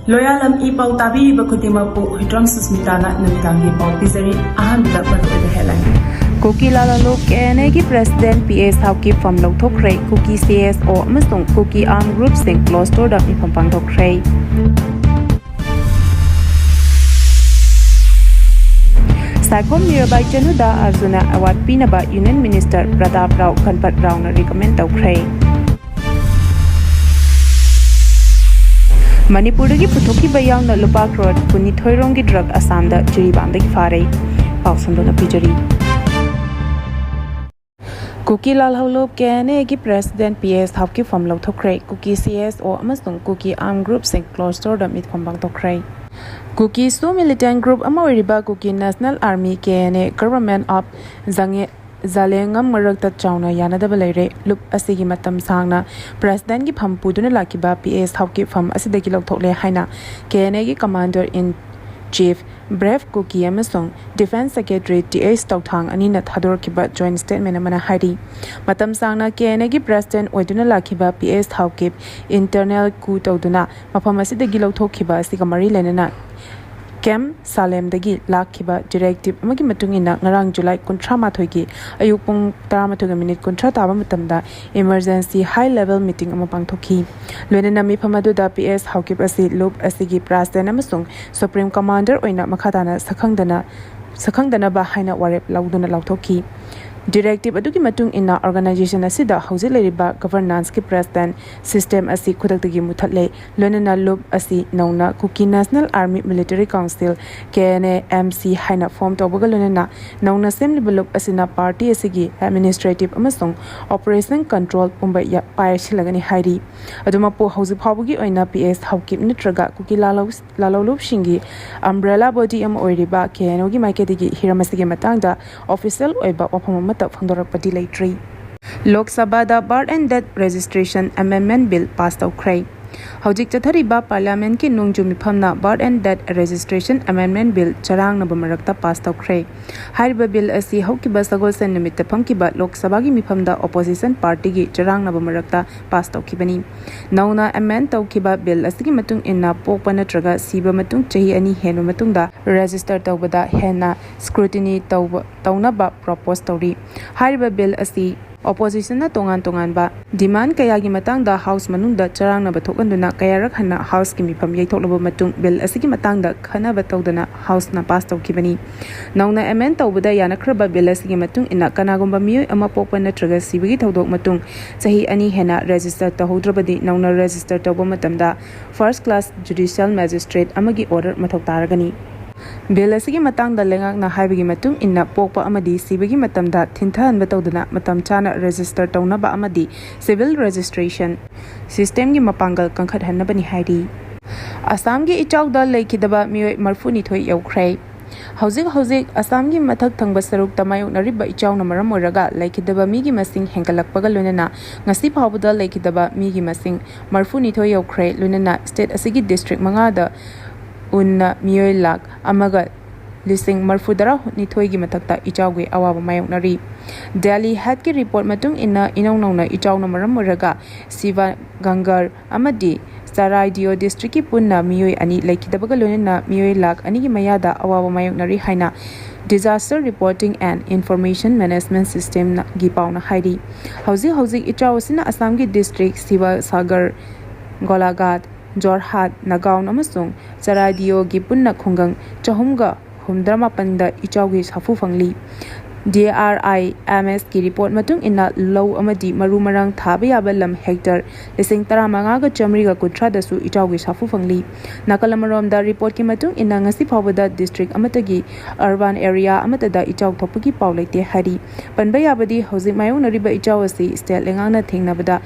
Lalhoulup E-PAO tabiriba khudimappu Hitram Susmitana numidangi pau pizari ahamida maruoida headline. Kuki Lalhoulup Knagi President PS Haokip from Louthokhre, Kuki CSO amasung Kuki Arm Group sing close to the Ipangpangthokre. S.Mirabai Chanuda Arjun award pinaba Union Minister Pratap Rao Khanpat Rao na recommend tawkhre. Manipurgi puthoki bayang na lupa crore kuni thoironggi drug Assam da jiribandagi fare. Pausandona pijari. Kuki Lalhoulup Knagi President PS Haokip from Louthokhre, Kuki CSO amasung Kuki Arm Group sing close to the Ipangpangthokre. Kuki Su militant group amawiriba Kuki National Army KNA Government of Zalengam Marakta Chauna Yanadaba Leire Lup Asigi Matam Sangna President gi Pampuduna Lakiba PS Haokip from Asidaki Louthokhre Haina KNA Commander in Chief Brave Kuki amasung Defense Secretary TA Stokthang anina thadorkiba joint statement amana hari matam sangna KNA gi President oiduna lakiba PS Haokip internal coup tawduna mafam asidagi Louthokiba asigamari lenana Kem Salem dagi lakhiba directive amagi matungina ngarang July 13 gi ayuk pung 13 kontra taba matamda emergency high level meeting ama pangthoki loinana mi phamadu da PS Haokip asi loop asigi president amasung supreme commander oina makhadana sakhangdana ba haina warep lauduna lauthoki Directive adugi matung ina organization asida hauji leriba governance ki president system asi khudagdagi muthatle lonana loop asi nauna Kuki National Army Military Council KNA MC haina form tobaga lonana nauna assembly loop asina party asigi administrative amasung operation control pumba ya paishilagani hairi aduma po hauji phawgi oina PS Haokip nitraga Kuki Lalhoulup shingi umbrella body am oiriba KNO gi maiketigi hiramasigi matangda official oiba wafam Fangdorakpati Laitri. Lok Sabha da Birth and Death Registration Amendment Bill passed out cray. Haujik Chathariba Parliament ki Nungju Miphamna Birth and Death Registration Amendment Bill Charang Nabamarakta passed out cray. Hariba Bill asi Haukiba Sagol Sen Nimitta Phamkiba Lok Sabha gi Miphamda Opposition Party gi Charang Nabamarakta passed out kibani. Nauna amend tawkiba bill asigi matung inna pokpa natraga siba matung chahi ani henu matungda register tawbada hena scrutiny tawnaba propose tawri. Hariba bill asi opposition na tongan ba demand kaya gi matangda house manungda charang na bathokanduna kayarak hanna house ki mifam yaithoklaba matung bill asigi matangda khana batawdana house na pass tawkibani nauna amend tawbada yanakraba bill asigi matung ina kanagomba miyoy ama pokpa natraga sibagi tawdok matung chahi ani hena register tahodrabadi nauna register tawba matamda first class judicial magistrate amagi order mathok taragani Bill asigi matangda lengak na haibagi matung inna pokpa amadi sibagi matamda thinthan batawdana matam chana register tawnaba amadi civil registration system gi mapangal kangkhat hannabani hairi Assam gi ichawda leikidaba miyoy marfuni thoi yaukhrai Hauzik Assam gi mathak thangba saruk tamayok nariba ichawna maram oraga leikidaba migi masing hengalakpaga lunana ngasi phawbada leikidaba migi masing marfuni thoi yaukhrai lunana state asigi district mangada unna miyoy lak amaga lising marfudara nithoi matakta ichawgi awaba mayoknari Delhi had ki report matung inna inawnawna ichawna maram oraga Siva Gangar amadi Saraidio district ki punna miyoy ani laikidabaga lonena miyoy lak ani gi mayada awaba mayoknari haina Disaster Reporting and Information Management System na E-PAO na hairi hauzik ichawsina Assam gi district Siva Sagar Golaghat Jorhat Nagaon amasung Saraidio gi punna khungang chahumga humdrama panda ichawgi safu fangli DRIMS ki report matung ina low amadi marumarang thabaya lam hector lising taramanga ga chamri ga kuthra dasu ichawgi safu fangli nakalamarom da report ki matung ina ngasi phawada district amatagi urban area amatada ichaw thopagi paulaite hari panbaya badi hauzik mayong nariba ichawasi state lengana thengnabada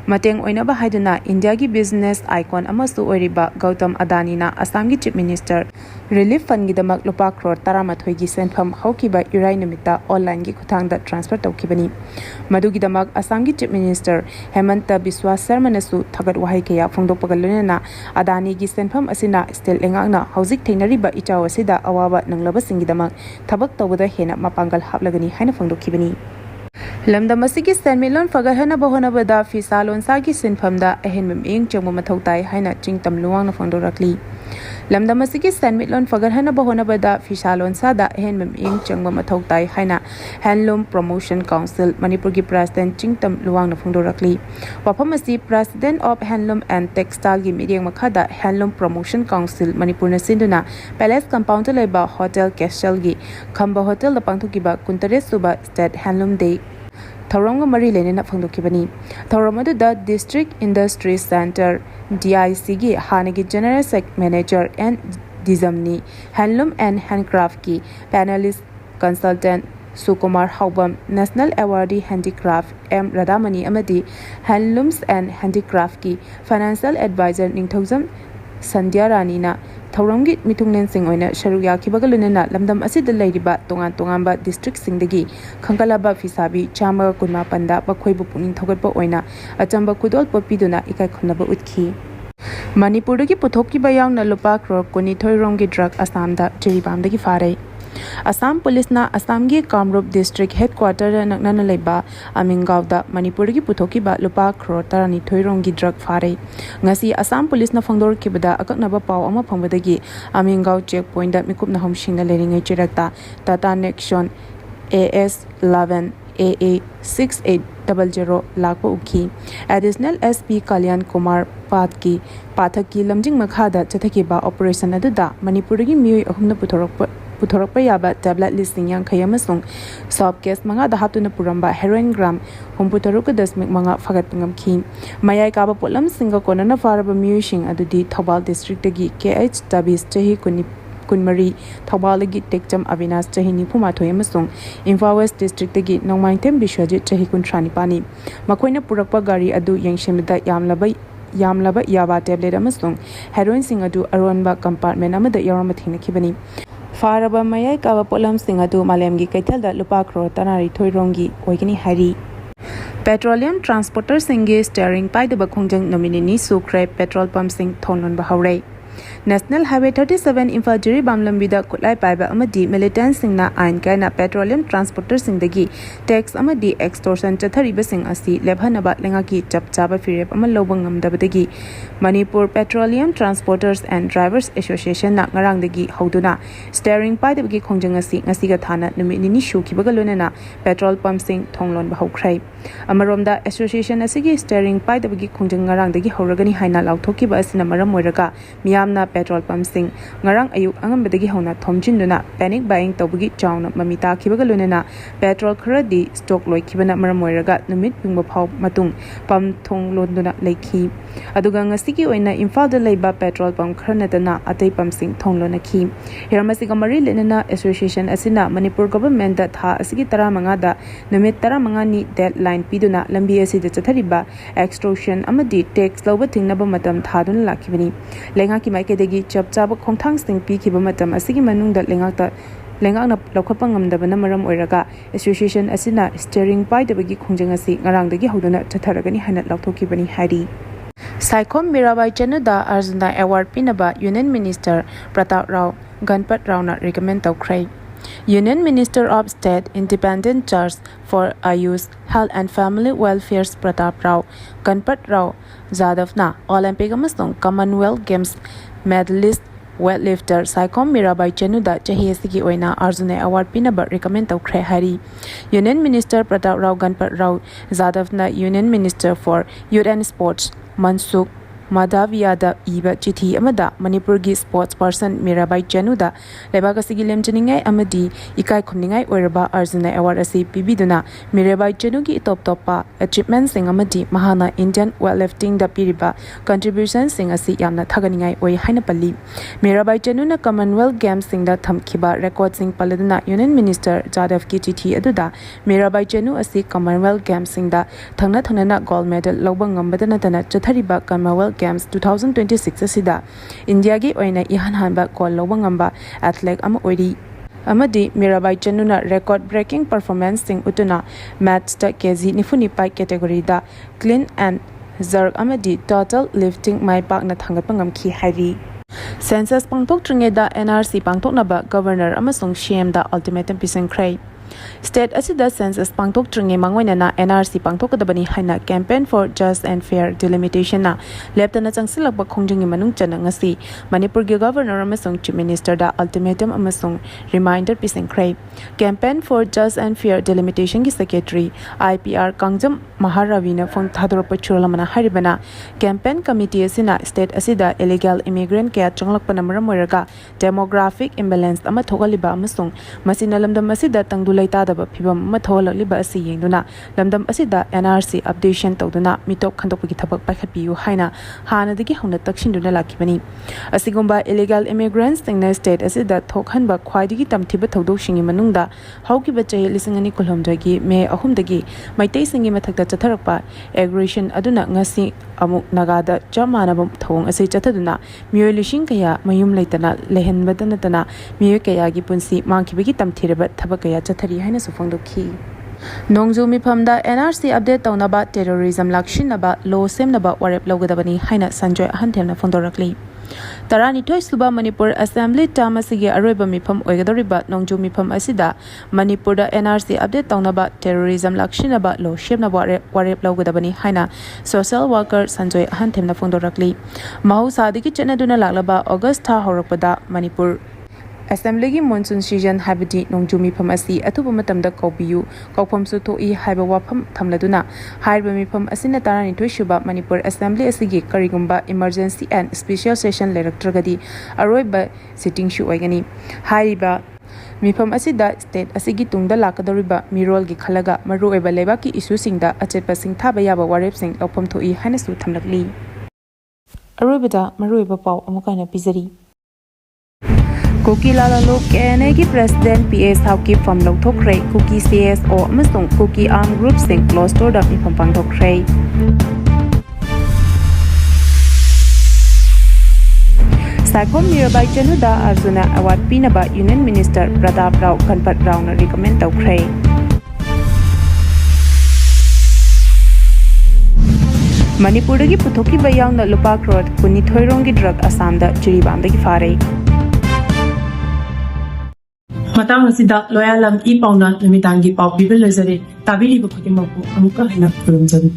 Mateng oinaba haiduna India gi business icon amasu oiriba Gautam Adani na Assam gi chief minister relief fund gi damak lupa crore 13 gi senpham haukiba urai nimita online gi khuthangda transfer tawkibani madugi damak Assam gi chief minister Hemanta Biswa Sarma nasu thagat wahai kaya phongdokpagalena Adani gi senpham asina stel engangna hauzik theinariba ichaw asida awaba nanglaba singi damak thabak tawbada hena mapangal haplagani haina phongdokibani lamdam asigi senmilon fagarhana bahonabada fisalon sagi sinphamda ahenmem ing changma mathau tai haina chingtam luwang na phangdorakli lamdam asigi senmilon fagarhana bahonabada fisalon sada ahenmem ing changma mathau tai haina handloom promotion council manipur gi president chingtam luwang na phangdorakli wafam asi president of handloom and textile gi meeting makhada handloom promotion council manipur na sinduna palace compound leba hotel castle gi khamba hotel da pangthukiba kuntare suba state handloom day Thorong mari lene na phangdokibani Thoromadu the district industry center DIC gi hanagi general manager and dizamni handloom and handcraft ki panelist consultant Sukumar Haubam national awardee handicraft M Radamani amadi handlooms and handicraft ki financial advisor ningthojam Sandhya Rani na Thoronggi mitungnen sing oina sharuya kibagalunena lamdam asida leiriba tongan district singdagi khangkalaba fisabi chama kunma panda bakhoibu puning thogatpa oina achamba kudol popiduna ikai khunaba utkhi Manipurdagi puthokki bayang na lupa crore kuni thoironggi drug Assamda Jiribamdagi fare Assam Police na Assamgi Kamrup District Headquarter naknana leba Amingawda Manipurgi puthokki ba lupa crore tarani thoironggi drug fare ngasi Assam Police na phangdor kibada akaknaba paw ama phangwadagi Amingaw checkpoint da mikup na homsingna leringai chirakta Tata Nexon AS11 AA 6800 lakpa ukhi additional SP Kalyan Kumar Pathaki lamjing makhada chathaki ba operation aduda Manipurgi mioi ahumna puthorokpa yaba tablet listing yang khayamasung soft case manga da haptuna puramba heroin gram homputaruk dasmik manga fagat pangam khi mayai kaba polam singa konana faraba miushing adudi Thobal district gi KH Tabis chahi kunmari Thobal gi tekcham Avinas chahi nifuma thoyamasung Imphal West district gi Nongmaithem Bishwajit chahi kuntrani pani makoina purakpa gari adu yangshemida yamlaba yaba tablet amasung heroin sing adu aronba compartment amada yarama thinakibani Faraba mayai kaba polam sing adu malemgi kaithalda lupa crore tanari thoironggi oigini hari Petroleum transporter singi steering pai de bakhongjang nominee sukre petrol pump sing thonlon bahaurai National Highway 37 Imphal Jiribam lambida kutlai paiba amadi militant singna ain kaina petroleum transporter singdagi tax amadi extortion chathariba sing asi lebhanaba lengaki chapchaba firep amal lobang ngamdabadagi Manipur Petroleum Transporters and Drivers Association na ngarangdagi hauduna steering paidabagi khongjang asi ngasiga thana numini shukibaga lonena petrol pump sing thonglon bahaukhrai amaromda association asigi steering paidabagi khongjang ngarangdagi hauragani haina Louthokhre asina maram moiraga miyamna petrol pump sing ngarang ayuk angambadagi hauna thomjinduna panic buying tawbagi chawna mamita khibaga lonena petrol kharadi stock loikibana maram moiraga numit pingba phau matung pump thonglonduna leikhi aduga ngasigi oina Imphal da leiba petrol pump kharnatana atei pump sing thonglona khi hiramasiga mari lenena association asina Manipur government da tha asigi 15 da numit 15 ni deadline piduna lambi asida chathariba extortion amadi tax loba thingnaba matam thadun lakhibani lenga ki maikedagi chapchaba khongthang sing pi khiba matam asigi manungda lengakna lokhapa ngamdabana maram oiraga association asina steering paidabagi khongjang asi ngarangdagi hoduna chatharagani hana Louthokhre hari S.Mirabai Chanuda Arjun award pinaba Union Minister Pratap Rao Ganpat Rao na recommend tawkhrai Union Minister of State Independent Charge for Ayush Health and Family Welfare Pratap Rao Ganpat Rao Jadhav na Olympic amasung Commonwealth Games medalist weightlifter S.Mirabai Chanuda chahi asigi oina Arjun award pinaba recommend tawkhrai hari Union Minister Pratap Rao Ganpat Rao Jadhav na Union Minister for Youth and Sports Mansukh Madhaviyada iba chithi amada Manipurgi sports person Mirabai Chanuda lebaka sigi lemchaningai amadi ikai khumningai oiraba Arjun award asi pibiduna Mirabai Chanugi top achievement sing amadi mahana Indian weightlifting da piriba contribution sing asi yamna thaganingai oi haina palli Mirabai Chanuna Commonwealth Games sing da thamkhiba record sing paladuna Union Minister Jadhav ki chithi aduda Mirabai Chanu asi Commonwealth Games sing da thangna gold medal lobang ngambadana tana chathariba Commonwealth Games 2026 asida India gi oina ihan hanba gold lobang ngamba athlete ama oiri amadi Mirabai Chanuna record breaking performance sing utuna match ta kg nifuni pai category da clean and jerk amadi total lifting mai pak na thangatpangam khi hari census pangthok tringe da NRC pangthok naba governor amasung CM da ultimatum pisangkhrai State asida census pangtok tringe mangoinana NRC pangtokadabani haina campaign for just and fair delimitation na leptana changsilakba khongjingi manung chana ngasi Manipur gi governor amasung chief minister da ultimatum amasung reminder pisengkhrai campaign for just and fair delimitation gi secretary IPR Kangjam Maharavina phone thadorpa churamana haribana campaign committee asina state asida illegal immigrant kaya changlakpana maram oiraga demographic imbalance ama thogaliba amasung masina lamdam asida tangdulai tadaba phibam ama thogalakliba asi yengduna lamdam asida NRC updation tawduna mitop khandokpagi thabak paikhatpiu haina hanadagi hauna takshinduna lakibani asigumba illegal immigrants tingna state asida thokhanba khwaidigi tamthiba thodoksingi manungda Haokip chahi lisingani kulhomdagi me ahumdagi maitai singi mathakta chatharakpa aggression aduna ngasi amuk nagada chamanabam thong ase chathaduna miyoi lising kaya mayum leitana lehenbadana tana miyoi kaya gi punsi mangkibagi tamthireba thabak kaya chathari haina sufangdokhi Nongju mifamda NRC update tawnaba terrorism lakshinaba law semnaba warep lawgadabani haina Sanjoy Ahanthemna fondorakli Tarani Toy Suba Manipur Assembly Tamasigi Aroba Mipam Oigadoriba Nongju Mipam Asida Manipur da NRC update tawnaba terrorism lakshinaba law shemna warep lawgadabani haina social worker Sanjoy Ahanthemna fondorakli Mahu Sadiki Chenaduna laklaba August tha horakpada Manipur Assembly gi monsoon season habiti nongjumi pham asi atuba matamda kaubiyu kaupam su thoi haiba wafam thamladuna haiba mifam asina tarani thoishuba Manipur Assembly asigi karigumba emergency and special session lecturgadi aroiba sitting shu oigani haiba mifam asida state asigi tungda lakadoriba mirol gi khalaga maru oiba lebaki issue singda achetpa sing thaba yaba warep sing laupam thoi haina su thamlakli aroibada maru oiba pau amukana pizari Kuki Lalhoulup Knagi President PS Haokip from Louthokhre Kuki CSO amasung Kuki Arm Group sing close to the mifam pangthokre S.Mirabai Chanuda Arjuna Award Pinaba Union Minister Pratap Rao Kanpat Rao na recommend tawkhre Manipur gi puthoki bayang na lupa crore kuni thoirong gi drug Assam da Jiribam da gi fare Matang asida loyalam E-PAO na namitangi pau bibel lazare tabili ba khutimapu amuka hina kurumjari